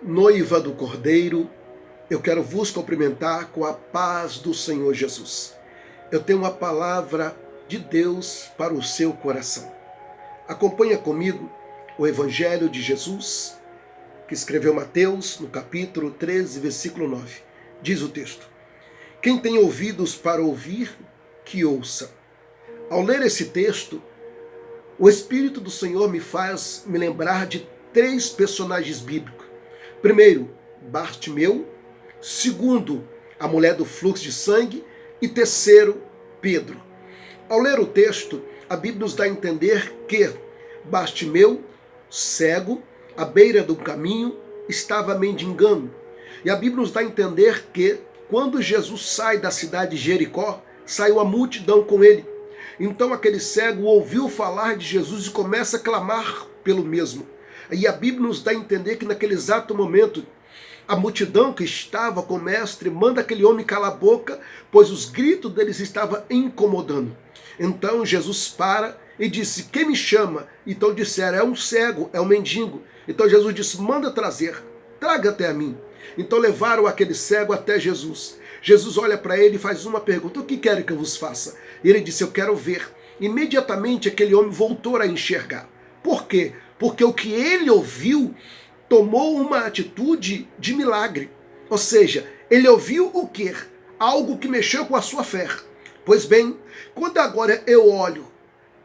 Noiva do Cordeiro, eu quero vos cumprimentar com a paz do Senhor Jesus. Eu tenho uma palavra de Deus para o seu coração. Acompanha comigo o Evangelho de Jesus, que escreveu Mateus, no capítulo 13, versículo 9. Diz o texto: quem tem ouvidos para ouvir, que ouça. Ao ler esse texto, o Espírito do Senhor me faz me lembrar de três personagens bíblicos. Primeiro, Bartimeu. Segundo, a mulher do fluxo de sangue. E terceiro, Pedro. Ao ler o texto, a Bíblia nos dá a entender que Bartimeu, cego, à beira do caminho, estava mendigando. E a Bíblia nos dá a entender que, quando Jesus sai da cidade de Jericó, saiu a multidão com ele. Então aquele cego ouviu falar de Jesus e começa a clamar pelo mesmo. E a Bíblia nos dá a entender que naquele exato momento, a multidão que estava com o mestre manda aquele homem calar a boca, pois os gritos deles estavam incomodando. Então Jesus para e disse: quem me chama? Então disseram: é um cego, é um mendigo. Então Jesus disse: manda trazer, traga até a mim. Então levaram aquele cego até Jesus. Jesus olha para ele e faz uma pergunta: o que querem que eu vos faça? E ele disse: eu quero ver. Imediatamente aquele homem voltou a enxergar. Por quê? Porque o que ele ouviu tomou uma atitude de milagre. Ou seja, ele ouviu o quê? Algo que mexeu com a sua fé. Pois bem, quando agora eu olho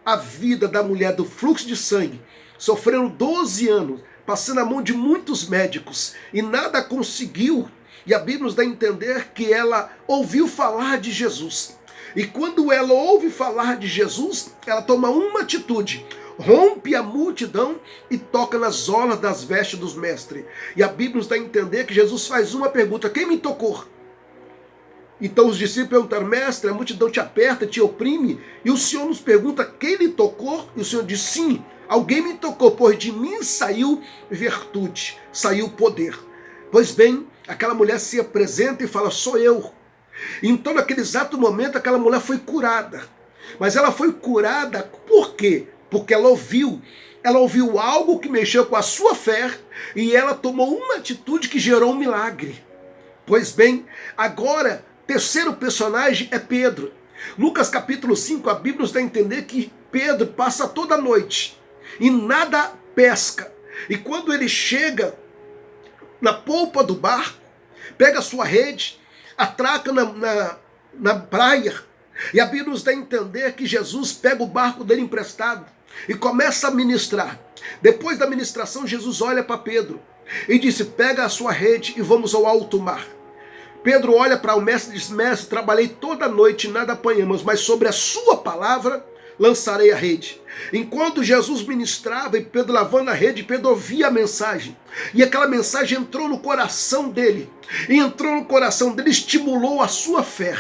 a vida da mulher do fluxo de sangue, sofrendo 12 anos, passando a mão de muitos médicos, e nada conseguiu, e a Bíblia nos dá a entender que ela ouviu falar de Jesus. E quando ela ouve falar de Jesus, ela toma uma atitude: rompe a multidão e toca nas orlas das vestes dos mestres. E a Bíblia nos dá a entender que Jesus faz uma pergunta: quem me tocou? Então os discípulos perguntaram: mestre, a multidão te aperta, te oprime, e o Senhor nos pergunta quem lhe tocou? E o Senhor diz: sim, alguém me tocou, pois de mim saiu virtude, saiu poder. Pois bem, aquela mulher se apresenta e fala: sou eu. Então naquele exato momento aquela mulher foi curada. Mas ela foi curada por quê? Porque ela ouviu algo que mexeu com a sua fé e ela tomou uma atitude que gerou um milagre. Pois bem, agora, terceiro personagem é Pedro. Lucas capítulo 5, a Bíblia nos dá a entender que Pedro passa toda a noite e nada pesca. E quando ele chega na polpa do barco, pega a sua rede, atraca na praia, e a Bíblia nos dá a entender que Jesus pega o barco dele emprestado e começa a ministrar. Depois da ministração, Jesus olha para Pedro e disse: pega a sua rede e vamos ao alto mar. Pedro olha para o mestre e diz: mestre, trabalhei toda a noite e nada apanhamos, mas sobre a sua palavra lançarei a rede. Enquanto Jesus ministrava e Pedro lavando a rede, Pedro ouvia a mensagem. E aquela mensagem entrou no coração dele. E entrou no coração dele, estimulou a sua fé.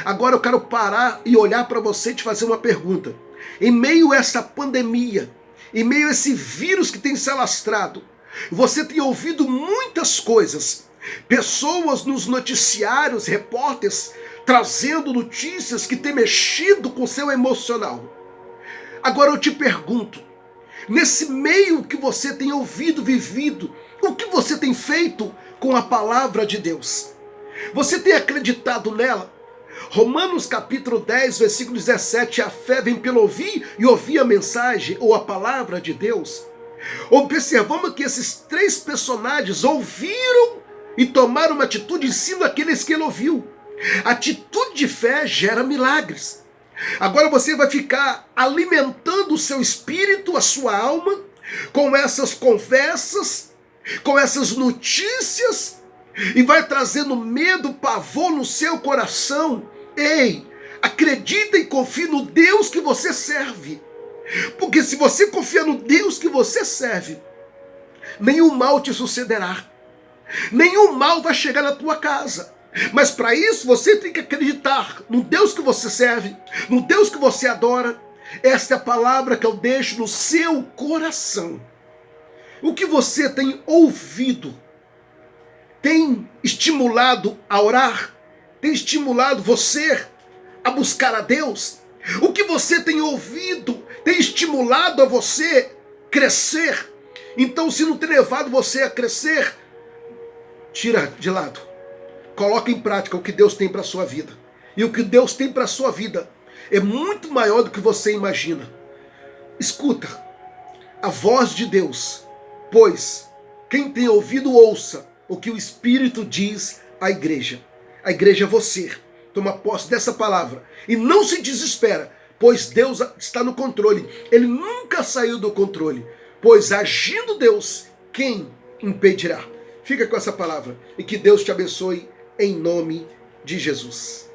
Agora eu quero parar e olhar para você e te fazer uma pergunta. Em meio a essa pandemia, em meio a esse vírus que tem se alastrado, você tem ouvido muitas coisas. Pessoas nos noticiários, repórteres, trazendo notícias que têm mexido com o seu emocional. Agora eu te pergunto, nesse meio que você tem ouvido, vivido, o que você tem feito com a palavra de Deus? Você tem acreditado nela? Romanos capítulo 10, versículo 17, a fé vem pelo ouvir e ouvir a mensagem ou a palavra de Deus. Observamos que esses três personagens ouviram e tomaram uma atitude em cima daqueles que ele ouviu. Atitude de fé gera milagres. Agora você vai ficar alimentando o seu espírito, a sua alma, com essas conversas, com essas notícias, e vai trazendo medo, pavor no seu coração. Ei, acredita e confie no Deus que você serve. Porque se você confiar no Deus que você serve, nenhum mal te sucederá. Nenhum mal vai chegar na tua casa. Mas para isso você tem que acreditar no Deus que você serve, no Deus que você adora. Esta é a palavra que eu deixo no seu coração. O que você tem ouvido tem estimulado a orar? Tem estimulado você a buscar a Deus? O que você tem ouvido tem estimulado a você crescer? Então, se não tem levado você a crescer, tira de lado. Coloca em prática o que Deus tem para a sua vida. E o que Deus tem para a sua vida é muito maior do que você imagina. Escuta a voz de Deus, pois quem tem ouvido ouça o que o Espírito diz à igreja. A igreja é você. Toma posse dessa palavra e não se desespera, pois Deus está no controle. Ele nunca saiu do controle, pois agindo Deus, quem impedirá? Fica com essa palavra e que Deus te abençoe em nome de Jesus.